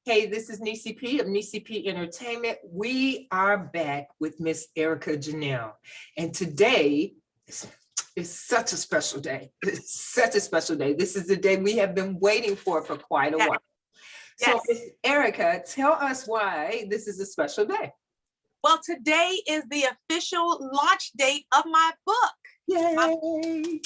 Hey, this is Nessyp of Nessyp Entertainment. We are back with Miss Erica Janelle. And today is such a special day. It's such a special day. This is the day we have been waiting for quite a while. So Yes. Miss Erica, tell us why this is a special day. Well, today is the official launch date of my book. Yay! Yay!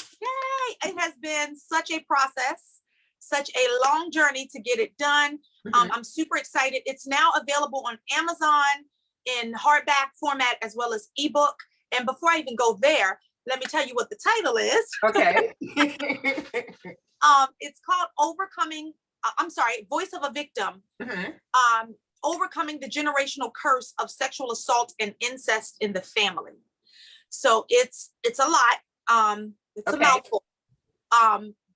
It has been such a process, such a long journey to get it done. I'm super excited. It's now available on Amazon in hardback format as well as ebook. And before I even go there, let me tell you what the title is. Okay. It's called Voice of a Victim. Overcoming the generational curse of sexual assault and incest in the family. So it's a lot. It's a mouthful.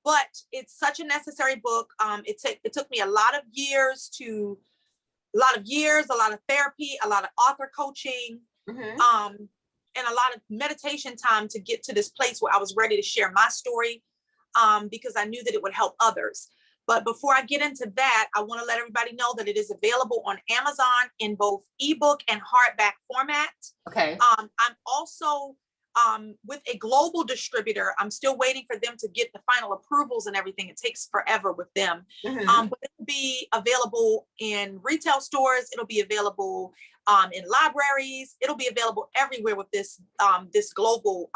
But it's such a necessary book. It took me a lot of years, a lot of therapy, a lot of author coaching, and a lot of meditation time to get to this place where I was ready to share my story, because I knew that it would help others. But before I get into that, I want to let everybody know that it is available on Amazon in both ebook and hardback format. Okay. I'm also with a global distributor. I'm still waiting for them to get the final approvals and everything. It takes forever with them. But it will be available in retail stores. It'll be available in libraries. It'll be available everywhere with this global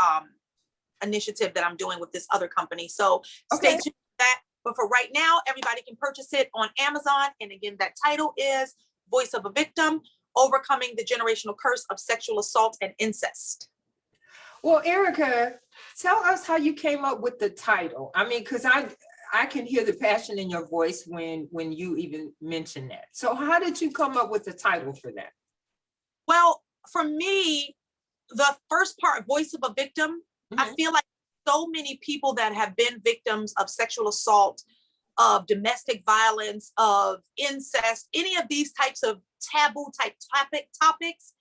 initiative that I'm doing with this other company. So stay tuned for that. But for right now, everybody can purchase it on Amazon. And again, that title is Voice of a Victim, Overcoming the Generational Curse of Sexual Assault and Incest. Well, Erica, tell us how you came up with the title. I mean, because I can hear the passion in your voice when you even mention that. So how did you come up with the title for that? Well, for me, the first part, Voice of a Victim, I feel like so many people that have been victims of sexual assault, of domestic violence, of incest, any of these types of taboo type topics,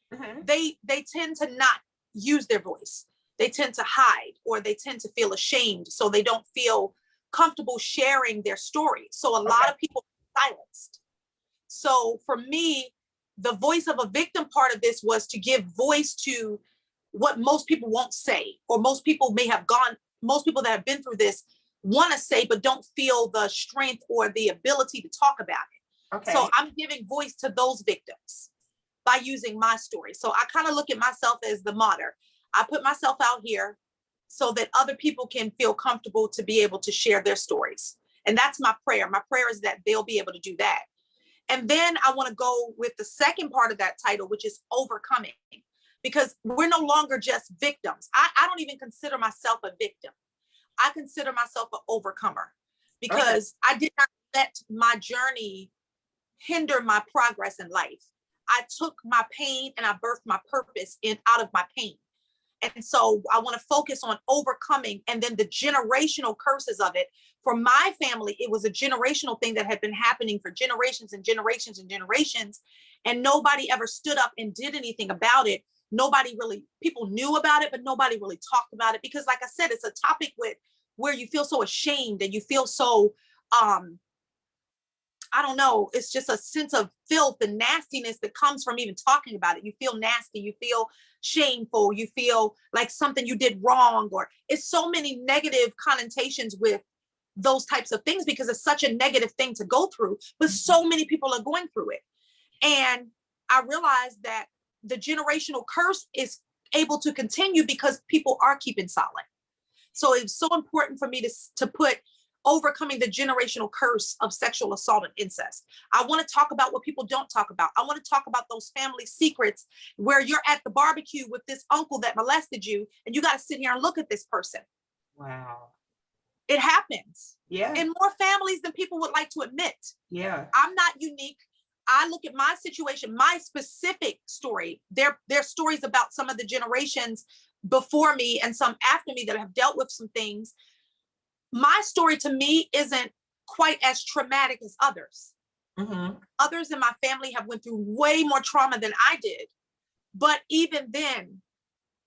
they tend to not use their voice. They tend to hide, or they tend to feel ashamed, so they don't feel comfortable sharing their story. So a lot of people are silenced. So for me, the voice of a victim part of this was to give voice to what most people won't say, or most people that have been through this want to say, but don't feel the strength or the ability to talk about it. Okay. So I'm giving voice to those victims by using my story. So I kind of look at myself as the martyr. I put myself out here so that other people can feel comfortable to be able to share their stories. And that's my prayer. My prayer is that they'll be able to do that. And then I want to go with the second part of that title, which is overcoming, because we're no longer just victims. I don't even consider myself a victim. I consider myself an overcomer, because I did not let my journey hinder my progress in life. I took my pain and I birthed my purpose out of my pain. And so I want to focus on overcoming, and then the generational curses of it. For my family, it was a generational thing that had been happening for generations and generations and generations. And nobody ever stood up and did anything about it. People knew about it, but nobody really talked about it, because like I said, it's a topic where you feel so ashamed and you feel so, I don't know, it's just a sense of filth and nastiness that comes from even talking about it. You feel nasty, you feel shameful, you feel like something you did wrong, or it's so many negative connotations with those types of things, because it's such a negative thing to go through, but so many people are going through it. And I realized that the generational curse is able to continue because people are keeping silent. So it's so important for me to put overcoming the generational curse of sexual assault and incest. I want to talk about what people don't talk about. I want to talk about those family secrets where you're at the barbecue with this uncle that molested you, and you got to sit here and look at this person. Wow. It happens. Yeah. In more families than people would like to admit. Yeah. I'm not unique. I look at my situation, my specific story. There are stories about some of the generations before me and some after me that have dealt with some things. My story to me isn't quite as traumatic as others. Others in my family have went through way more trauma than I did. But even then,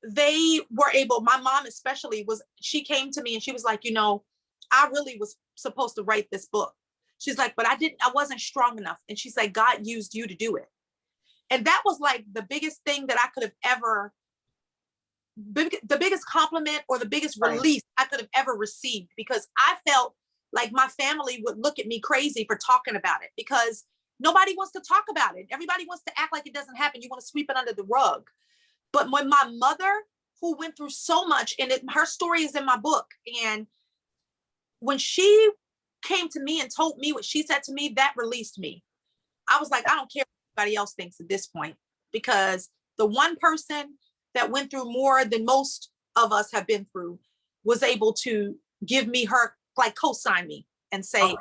they were able, my mom especially, she came to me and she was like, I really was supposed to write this book. She's like, but I wasn't strong enough. And she's like, God used you to do it. And that was like the biggest thing that I could have ever, the biggest compliment or the biggest release I could have ever received, because I felt like my family would look at me crazy for talking about it, because nobody wants to talk about it. Everybody wants to act like it doesn't happen. You want to sweep it under the rug. But when my mother, who went through so much, and her story is in my book, and when she came to me and told me what she said to me, that released me. I was like, I don't care what anybody else thinks at this point, because the one person that went through more than most of us have been through was able to give me her, like, co-sign me and say,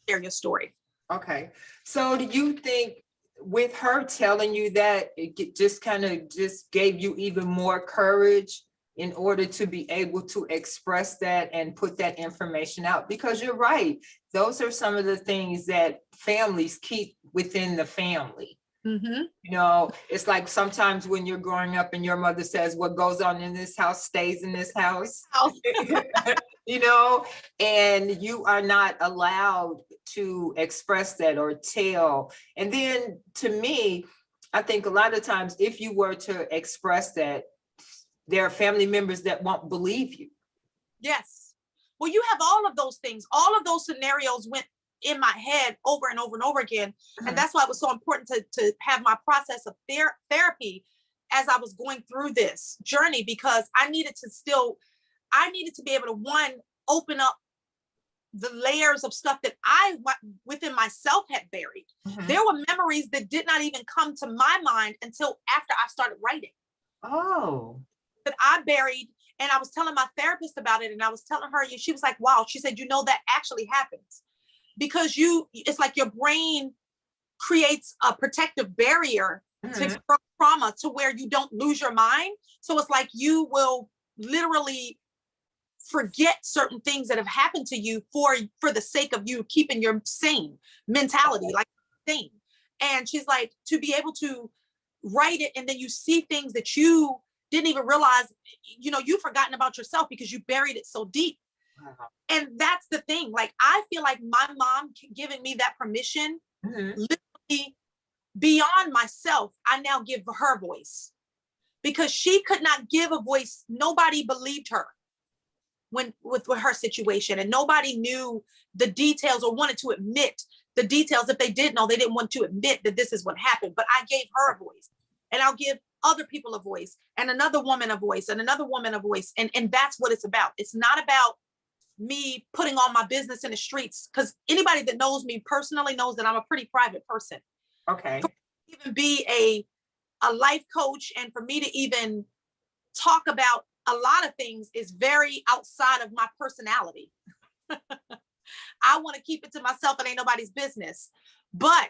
share your story. Okay. So do you think with her telling you that, it just kind of just gave you even more courage in order to be able to express that and put that information out? Because you're right. Those are some of the things that families keep within the family. Mm-hmm. You know, it's like sometimes when you're growing up and your mother says, what goes on in this house stays in this house. You know, and you are not allowed to express that or tell. And then to me, I think a lot of times if you were to express that, there are family members that won't believe you. Yes. Well, you have all of those things. All of those scenarios went in my head over and over and over again. Mm-hmm. And that's why it was so important to have my process of therapy as I was going through this journey, because I needed to be able to, one, open up the layers of stuff that I within myself had buried. Mm-hmm. There were memories that did not even come to my mind until after I started writing. Oh. That I buried. And I was telling my therapist about it, and I was telling her, she was like, wow, she said, you know, that actually happens, because it's like your brain creates a protective barrier to trauma to where you don't lose your mind. So it's like you will literally forget certain things that have happened to you for the sake of you keeping your sane mentality, like sane. And she's like, to be able to write it, and then you see things that you didn't even realize, you know, you've forgotten about yourself because you buried it so deep. And that's the thing. Like, I feel like my mom giving me that permission, literally beyond myself, I now give her voice, because she could not give a voice. Nobody believed her with her situation, and nobody knew the details or wanted to admit the details. If they did know, they didn't want to admit that this is what happened. But I gave her a voice, and I'll give other people a voice, and another woman a voice, and another woman a voice. And that's what it's about. It's not about me putting all my business in the streets, because anybody that knows me personally knows that I'm a pretty private person. Okay. For me to even be a life coach, and for me to even talk about a lot of things is very outside of my personality. I want to keep it to myself. It ain't nobody's business, but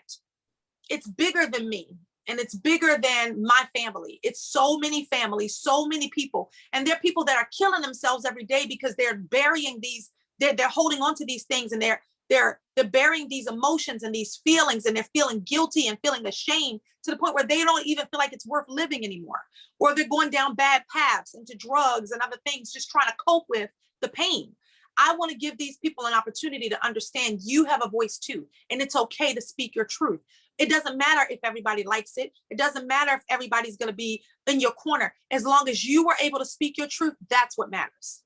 it's bigger than me. And it's bigger than my family. It's so many families, so many people. And there are people that are killing themselves every day because they're burying these, they're holding on to these things, and they're burying these emotions and these feelings, and they're feeling guilty and feeling ashamed to the point where they don't even feel like it's worth living anymore. Or they're going down bad paths into drugs and other things, just trying to cope with the pain. I want to give these people an opportunity to understand you have a voice too, and it's okay to speak your truth. It doesn't matter if everybody likes it. It doesn't matter if everybody's going to be in your corner. As long as you were able to speak your truth, that's what matters.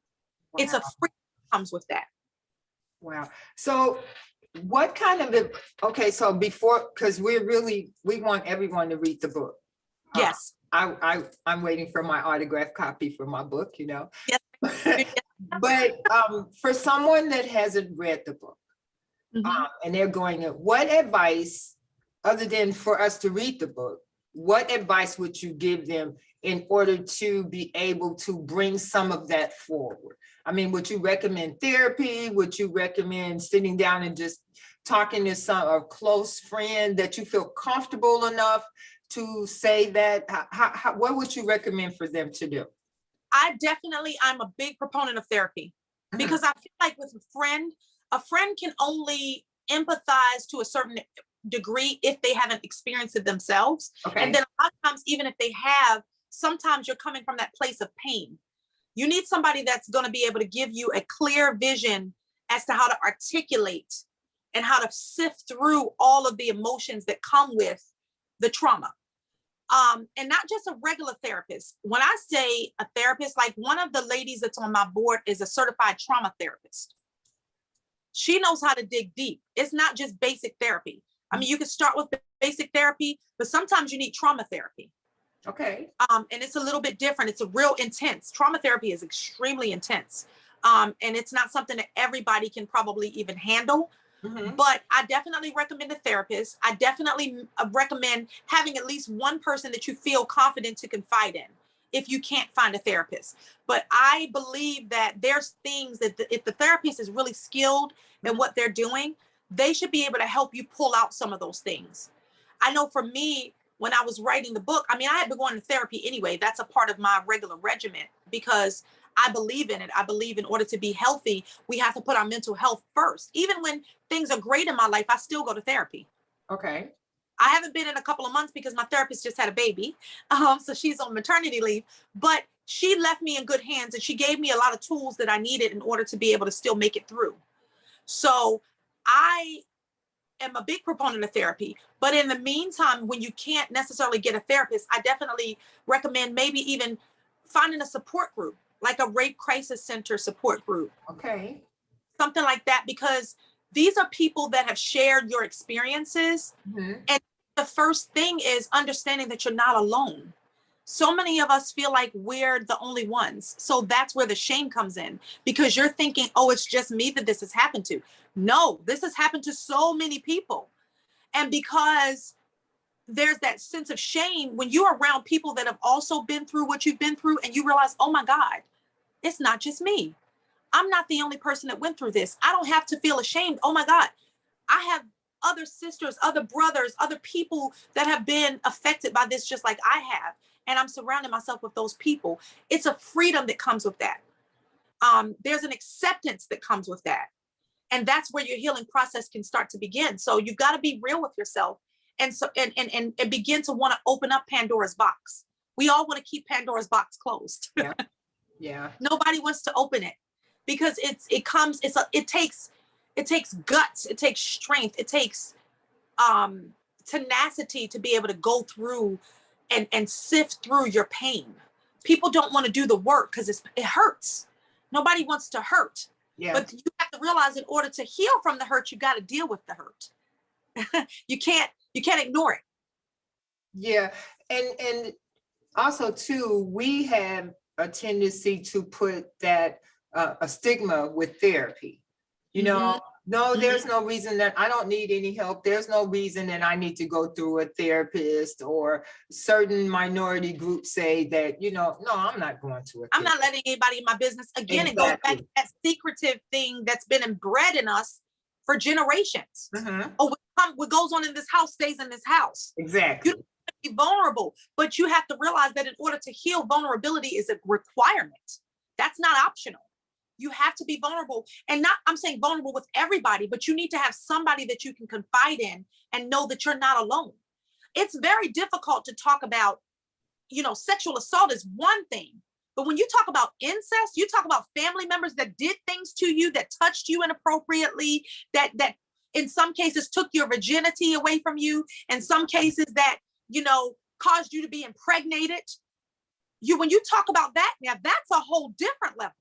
Wow. It's a freedom that comes with that. Wow. So what kind of, okay, so before, because we want everyone to read the book. Yes. I'm waiting for my autographed copy for my book, you know. Yes. But for someone that hasn't read the book, and they're going, what advice, other than for us to read the book, what advice would you give them in order to be able to bring some of that forward? I mean, would you recommend therapy? Would you recommend sitting down and just talking to a close friend that you feel comfortable enough to say that? What would you recommend for them to do? I'm a big proponent of therapy, because I feel like with a friend can only empathize to a certain degree if they haven't experienced it themselves. Okay. And then a lot of times, even if they have, sometimes you're coming from that place of pain. You need somebody that's going to be able to give you a clear vision as to how to articulate and how to sift through all of the emotions that come with the trauma. And not just a regular therapist. When I say a therapist, like one of the ladies that's on my board is a certified trauma therapist. She knows how to dig deep. It's not just basic therapy. I mean, you can start with basic therapy, but sometimes you need trauma therapy. Okay. And it's a little bit different. It's a real intense. Trauma therapy is extremely intense. And it's not something that everybody can probably even handle. Mhm. But I definitely recommend a therapist. I definitely recommend having at least one person that you feel confident to confide in if you can't find a therapist. But I believe that there's things that if the therapist is really skilled in what they're doing, they should be able to help you pull out some of those things. I know for me, when I was writing the book, I mean, I had been going to therapy anyway. That's a part of my regular regimen because I believe in it. I believe in order to be healthy, we have to put our mental health first. Even when things are great in my life, I still go to therapy. Okay. I haven't been in a couple of months because my therapist just had a baby. So she's on maternity leave, but she left me in good hands and she gave me a lot of tools that I needed in order to be able to still make it through. So I am a big proponent of therapy, but in the meantime, when you can't necessarily get a therapist, I definitely recommend maybe even finding a support group, like a rape crisis center support group, Okay. something like that, because these are people that have shared your experiences. Mhm. And the first thing is understanding that you're not alone. So many of us feel like we're the only ones. So that's where the shame comes in because you're thinking, oh, it's just me that this has happened to. No, this has happened to so many people. And because there's that sense of shame when you're around people that have also been through what you've been through and you realize, oh my God, it's not just me. I'm not the only person that went through this. I don't have to feel ashamed. Oh my God, I have other sisters, other brothers, other people that have been affected by this just like I have. And I'm surrounding myself with those people. It's a freedom that comes with that. There's an acceptance that comes with that. And that's where your healing process can start to begin. So you've got to be real with yourself and begin to want to open up Pandora's box. We all want to keep Pandora's box closed. Yeah. Yeah. Nobody wants to open it because it takes guts, it takes strength, it takes tenacity to be able to go through and sift through your pain. People don't want to do the work because it hurts. Nobody wants to hurt. Yeah. But you have to realize in order to heal from the hurt, you got to deal with the hurt. You can't ignore it. Yeah. And also too, we have a tendency to put that a stigma with therapy. You know, no, there's no reason that I don't need any help. There's no reason that I need to go through a therapist, or certain minority groups say that, you know, no, I'm not going to a I'm not therapist. letting anybody in my business. Again, it goes back to that secretive thing that's been inbred in us for generations. Mhm. Oh, what goes on in this house stays in this house. Exactly. You have to be vulnerable, but you have to realize that in order to heal, vulnerability is a requirement. That's not optional. You have to be vulnerable, and I'm saying vulnerable with everybody, but you need to have somebody that you can confide in and know that you're not alone. It's very difficult to talk about, sexual assault is one thing, but when you talk about incest, you talk about family members that did things to you, that touched you inappropriately, that in some cases took your virginity away from you, in some cases that, caused you to be impregnated. When you talk about that, now that's a whole different level.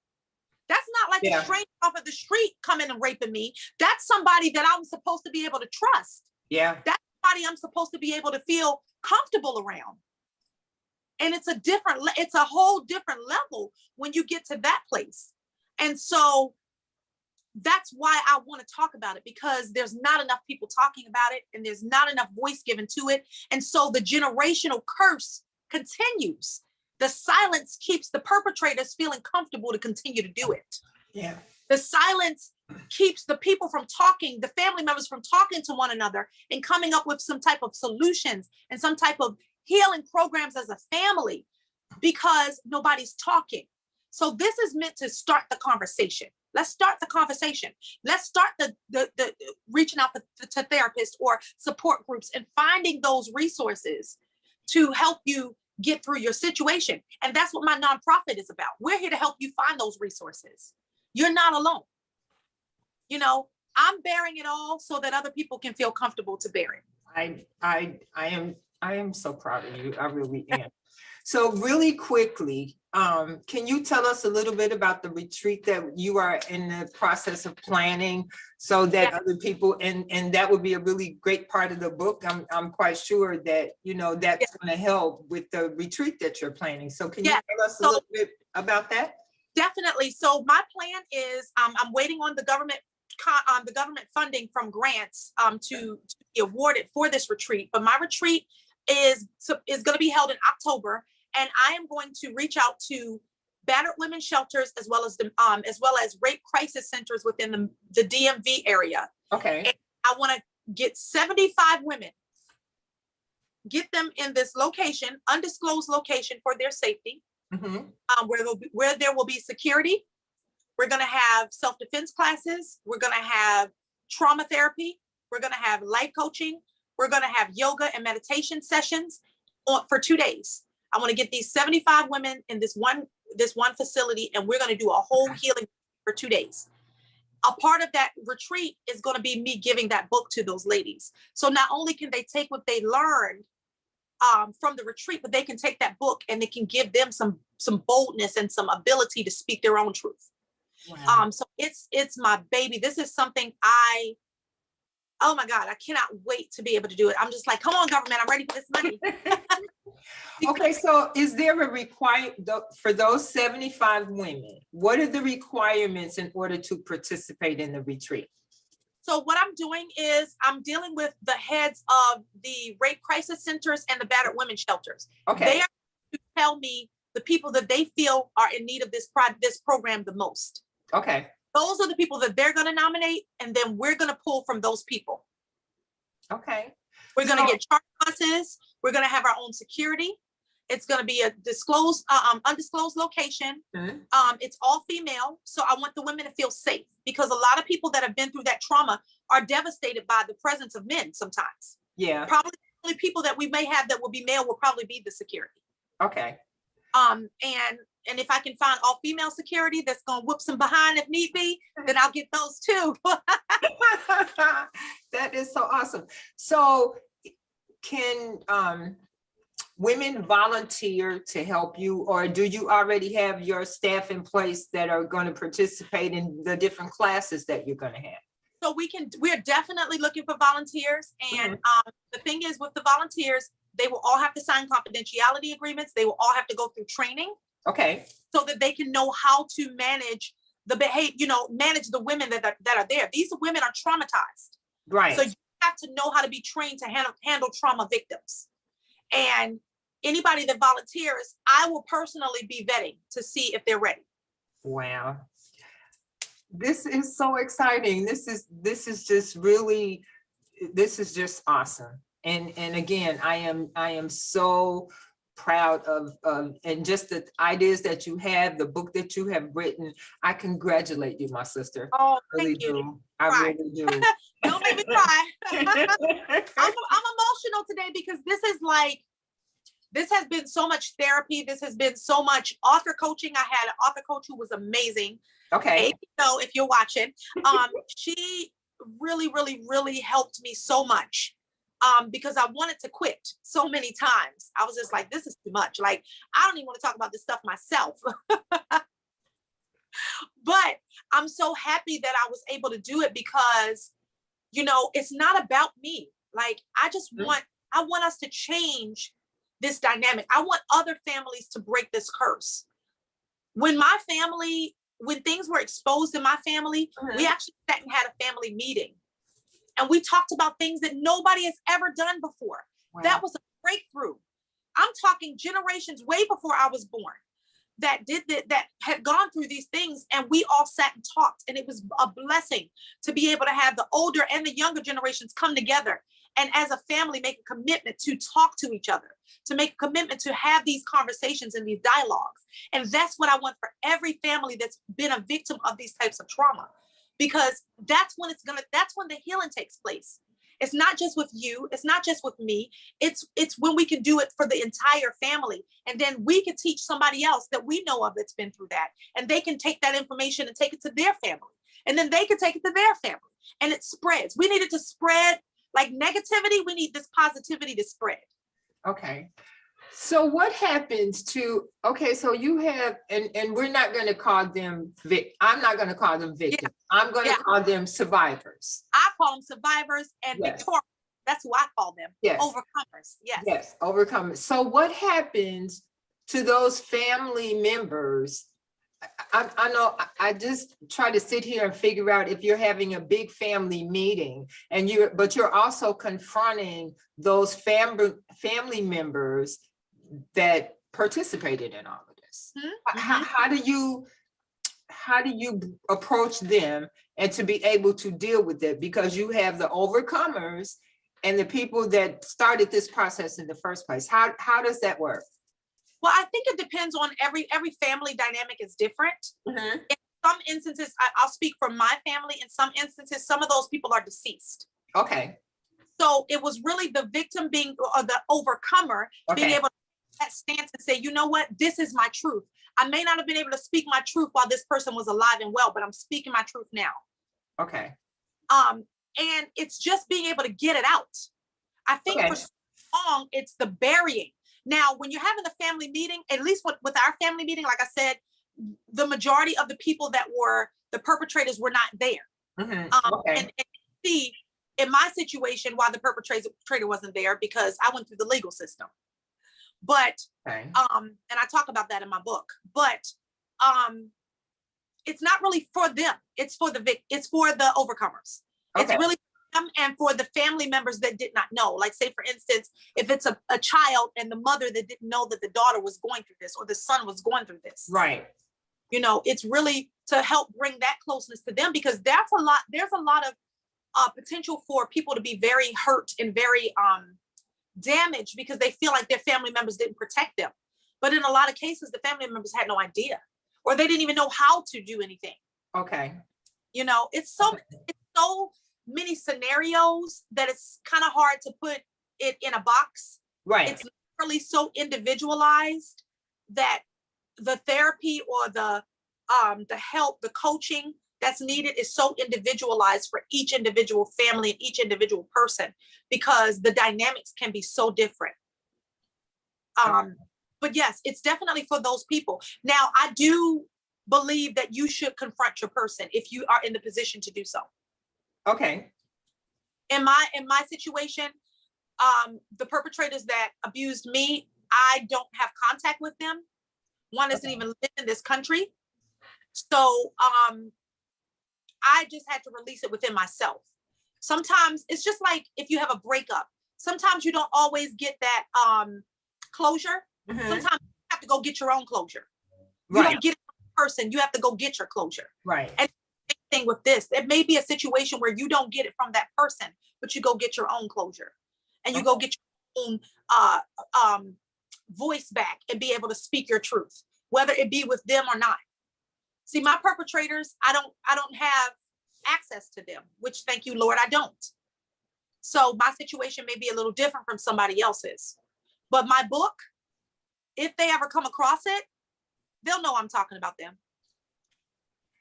That's not like a stranger off of the street coming and raping me. That's somebody that I'm supposed to be able to trust. Yeah. That's somebody I'm supposed to be able to feel comfortable around. And it's a whole different level when you get to that place. And so that's why I want to talk about it, because there's not enough people talking about it and there's not enough voice given to it. And so the generational curse continues. The silence keeps the perpetrators feeling comfortable to continue to do it. Yeah. The silence keeps the people from talking, the family members from talking to one another and coming up with some type of solutions and some type of healing programs as a family, because nobody's talking. So this is meant to start the conversation. Let's start the conversation. Let's start the reaching out to therapists or support groups and finding those resources to help you get through your situation. And that's what my nonprofit is about. We're here to help you find those resources. You're not alone. I'm bearing it all so that other people can feel comfortable to bear it. I am so proud of you. I really am. So really quickly, can you tell us a little bit about the retreat that you are in the process of planning so that other people, and that would be a really great part of the book. I'm quite sure that, you know, that's going to help with the retreat that you're planning. So can you tell us a little bit about that? Definitely. So my plan is I'm waiting on the government funding from grants to be awarded for this retreat. But my retreat is going to be held in October, and I am going to reach out to battered women's shelters as well as rape crisis centers within the DMV area. Okay. And I want to get 75 women, get them in this location, undisclosed location, for their safety, where there will be security. We're going to have self-defense classes. We're going to have trauma therapy. We're going to have life coaching. We're going to have yoga and meditation sessions for 2 days. I want to get these 75 women in this one facility, and we're going to do a whole healing for 2 days. A part of that retreat is going to be me giving that book to those ladies. So not only can they take what they learned from the retreat, but they can take that book and it can give them some boldness and some ability to speak their own truth. Wow. So it's my baby. This is something oh my God, I cannot wait to be able to do it. I'm just like, come on, government, I'm ready for this money. Okay, so is there a for those 75 women, what are the requirements in order to participate in the retreat? So what I'm doing is I'm dealing with the heads of the rape crisis centers and the battered women's shelters. Okay. They are to tell me the people that they feel are in need of this program the most. Okay. Those are the people that they're going to nominate, and then we're going to pull from those people. Okay. We're going to get charter buses. We're going to have our own security. It's going to be a undisclosed location. It's all female. So I want the women to feel safe, because a lot of people that have been through that trauma are devastated by the presence of men sometimes. Yeah. Probably the only people that we may have that will be male will probably be the security. Okay. And if I can find all female security that's going to whoop some behind if need be, then I'll get those too. That is so awesome. So can women volunteer to help you, or do you already have your staff in place that are going to participate in the different classes that you're going to have? So we're definitely looking for volunteers. And the thing is, with the volunteers, they will all have to sign confidentiality agreements. They will all have to go through training. Okay. So that they can know how to manage the behavior, manage the women that are there. These women are traumatized. Right. So you have to know how to be trained to handle trauma victims. And anybody that volunteers, I will personally be vetting to see if they're ready. Wow. This is so exciting. This is just awesome. And again, I am so proud of and just the ideas that you have, the book that you have written. I congratulate you, my sister. Oh, thank you. I really do. Don't make me cry. I'm emotional today because this has been so much therapy. This has been so much author coaching. I had an author coach who was amazing. Okay. So if you're watching, she really, really, really helped me so much. Because I wanted to quit so many times. I was just like, this is too much. Like, I don't even want to talk about this stuff myself. But I'm so happy that I was able to do it because, it's not about me. Like, I want us to change this dynamic. I want other families to break this curse. When things were exposed in my family, we actually sat and had a family meeting. And we talked about things that nobody has ever done before. Wow. That was a breakthrough. I'm talking generations way before I was born that had gone through these things, and we all sat and talked. And it was a blessing to be able to have the older and the younger generations come together and as a family make a commitment to talk to each other, to make a commitment to have these conversations and these dialogues. And that's what I want for every family that's been a victim of these types of trauma. Because that's when the healing takes place. It's not just with you. It's not just with me. It's when we can do it for the entire family. And then we can teach somebody else that we know of that's been through that. And they can take that information and take it to their family. and then they can take it to their family, and it spreads. We need it to spread like negativity. We need this positivity to spread. Okay. So what happens to, okay, so you have, and we're not going to call them, I'm not going to call them victims. I'm going to call them survivors. I call them survivors and victorious. That's who I call them. Yes. Overcomers. Yes. Yes, overcomers. So what happens to those family members? I know I just try to sit here and figure out if you're having a big family meeting and but you're also confronting those family members that participated in all of this. Mm-hmm. How do you approach them and to be able to deal with it? Because you have the overcomers and the people that started this process in the first place. How does that work? Well, I think it depends on every family dynamic is different. Mm-hmm. In some instances, I'll speak for my family. In some instances, some of those people are deceased. Okay. So it was really the victim being, or the overcomer, being able to take that stance and say, you know what, this is my truth. I may not have been able to speak my truth while this person was alive and well, but I'm speaking my truth now. Okay. And it's just being able to get it out. I think for so long, it's the burying. Now, when you're having a family meeting, at least with our family meeting, like I said, the majority of the people that were the perpetrators were not there. Mm-hmm. And see, in my situation, why the perpetrator wasn't there, because I went through the legal system. But, and I talk about that in my book, but it's not really for them. It's for it's for the overcomers. Okay. It's really them and for the family members that did not know. Like, say, for instance, if it's a child and the mother that didn't know that the daughter was going through this or the son was going through this. Right. You know, it's really to help bring that closeness to them, because there's a lot of potential for people to be very hurt and very damaged because they feel like their family members didn't protect them. But in a lot of cases, the family members had no idea, or they didn't even know how to do anything. Okay. You know, it's so many scenarios that it's kind of hard to put it in a box. Right. It's really so individualized that the therapy or the help, the coaching that's needed is so individualized for each individual family and each individual person, because the dynamics can be so different. But yes, it's definitely for those people. Now, I do believe that you should confront your person if you are in the position to do so. Okay. In my situation, the perpetrators that abused me, I don't have contact with them. One doesn't even live in this country. So I just had to release it within myself. Sometimes it's just like if you have a breakup, sometimes you don't always get that closure. Mm-hmm. Sometimes you have to go get your own closure. You don't get it from the person, you have to go get your closure. Right. And the same thing with this, it may be a situation where you don't get it from that person, but you go get your own closure, and you go get your own voice back and be able to speak your truth, whether it be with them or not. See, my perpetrators, I don't have access to them, which, thank you, Lord, I don't. So my situation may be a little different from somebody else's. But my book, if they ever come across it, they'll know I'm talking about them.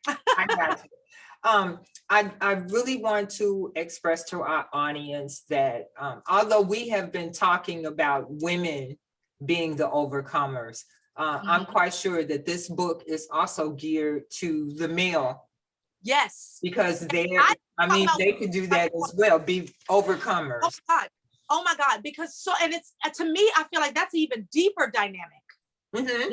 I got you. I really want to express to our audience that although we have been talking about women being the overcomers, I'm quite sure that this book is also geared to the male. Yes. Because they could do that as well, be overcomers. Oh God. Oh my God. Because and it's, to me, I feel like that's an even deeper dynamic. Mm-hmm.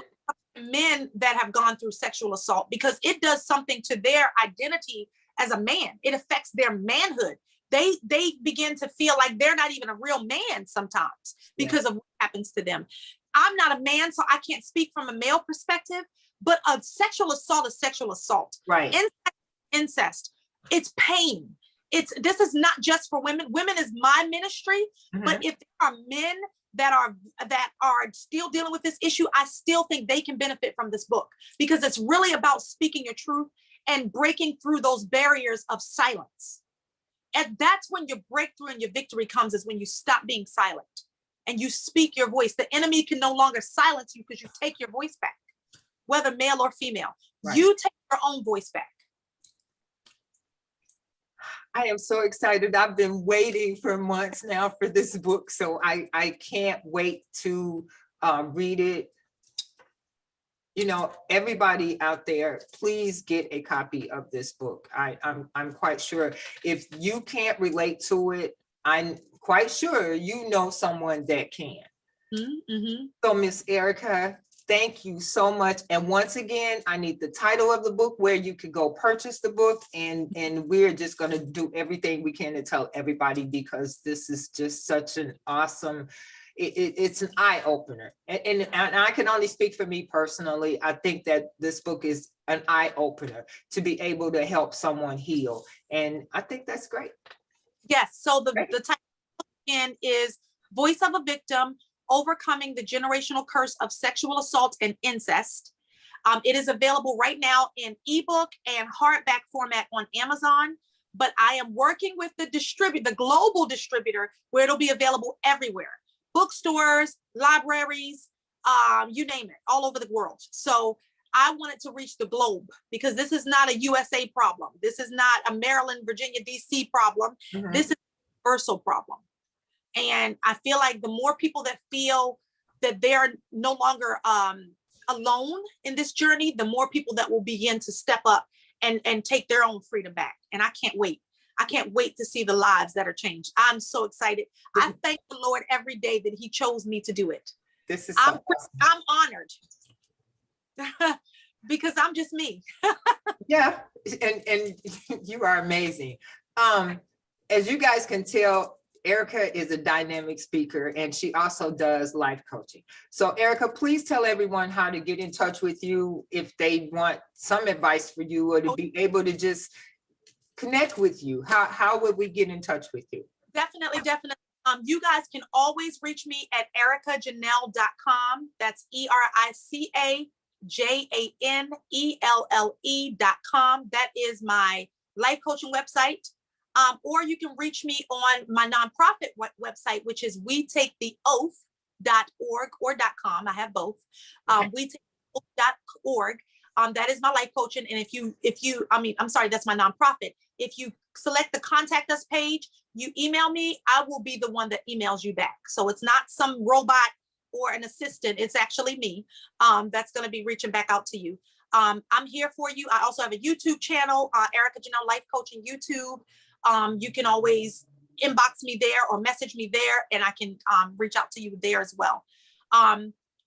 Men that have gone through sexual assault, because it does something to their identity as a man. It affects their manhood. They begin to feel like they're not even a real man sometimes because of what happens to them. I'm not a man, so I can't speak from a male perspective, but a sexual assault is sexual assault. Right. Incest. It's pain. This is not just for women. Women is my ministry, but if there are men that are still dealing with this issue, I still think they can benefit from this book, because it's really about speaking your truth and breaking through those barriers of silence. And that's when your breakthrough and your victory comes, is when you stop being silent and you speak your voice. The enemy can no longer silence you because you take your voice back, whether male or female. Right. You take your own voice back. I am so excited. I've been waiting for months now for this book, so I can't wait to read it. You know, everybody out there, please get a copy of this book. I'm quite sure if you can't relate to it, I'm quite sure you know someone that can. Mm-hmm. So Miss Erica, thank you so much. And once again, I need the title of the book where you could go purchase the book. And we're just going to do everything we can to tell everybody, because this is just such an awesome, it's an eye opener. And I can only speak for me personally. I think that this book is an eye opener to be able to help someone heal. And I think that's great. Yes. So the title again is Voice of a Victim: Overcoming the Generational Curse of Sexual Assault and Incest. It is available right now in ebook and hardback format on Amazon, but I am working with the distributor, the global distributor, where it'll be available everywhere. Bookstores, libraries, you name it, all over the world. So I wanted to reach the globe, because this is not a USA problem. This is not a Maryland, Virginia, DC problem. Mhm. This is a universal problem. And I feel like the more people that feel that they're no longer alone in this journey, the more people that will begin to step up and take their own freedom back. And I can't wait. I can't wait to see the lives that are changed. I'm so excited. I thank the Lord every day that He chose me to do it. This is I'm honored because I'm just me. Yeah, and you are amazing. As you guys can tell, Erica is a dynamic speaker, and she also does life coaching. So Erica, please tell everyone how to get in touch with you if they want some advice for you, or to be able to just connect with you. How would we get in touch with you? Definitely. You guys can always reach me at ericajanelle.com. That's ERICAJANELLE.com. That is my life coaching website. Or you can reach me on my nonprofit website, which is wetaketheoath.org or .com. I have both. Okay. Wetaketheoath.org. That is my life coaching. And that's my nonprofit. If you select the contact us page, you email me, I will be the one that emails you back. So it's not some robot or an assistant. It's actually me that's going to be reaching back out to you. I'm here for you. I also have a YouTube channel, Erica Janelle Life Coaching YouTube. You can always inbox me there or message me there, and I can reach out to you there as well.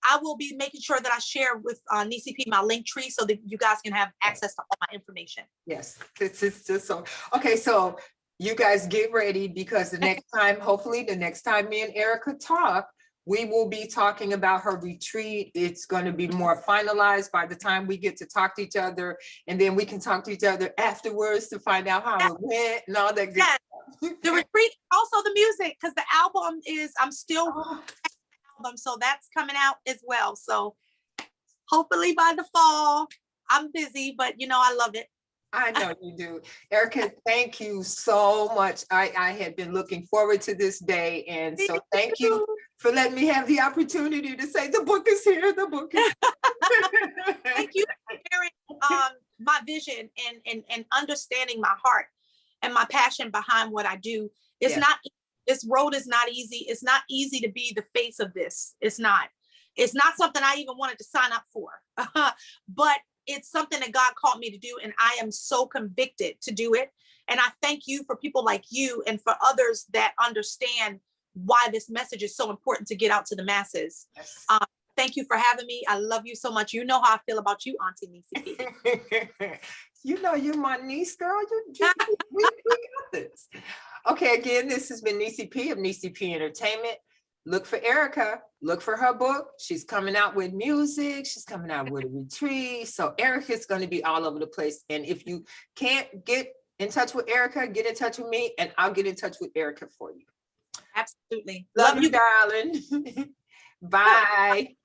I will be making sure that I share with Nessyp my link tree so that you guys can have access to all my information. Yes, this is just so, okay, so you guys get ready, because the next time, hopefully the next time me and Erica talk, we will be talking about her retreat. It's going to be more finalized by the time we get to talk to each other, and then we can talk to each other afterwards to find out how it went and all that good stuff. The retreat, also the music, because the album is, I'm still album, so that's coming out as well. So hopefully by the fall. I'm busy, but I love it. I know you do. Erica, thank you so much. I had been looking forward to this day. And so thank you for letting me have the opportunity to say the book is here. The book is here. Thank you for sharing my vision and understanding my heart and my passion behind what I do. It's not, this road is not easy. It's not easy to be the face of this. It's not something I even wanted to sign up for, but it's something that God called me to do. And I am so convicted to do it. And I thank you for people like you and for others that understand why this message is so important to get out to the masses. Yes. Thank you for having me. I love you so much. You know how I feel about you, Auntie Nessyp. You know, you're my niece, girl. We got this. Okay, again, this has been Nessyp of Nessyp Entertainment. Look for Erica. Look for her book. She's coming out with music. She's coming out with a retreat. So Erica's going to be all over the place. And if you can't get in touch with Erica, get in touch with me, and I'll get in touch with Erica for you. Absolutely. Love you, darling. Bye.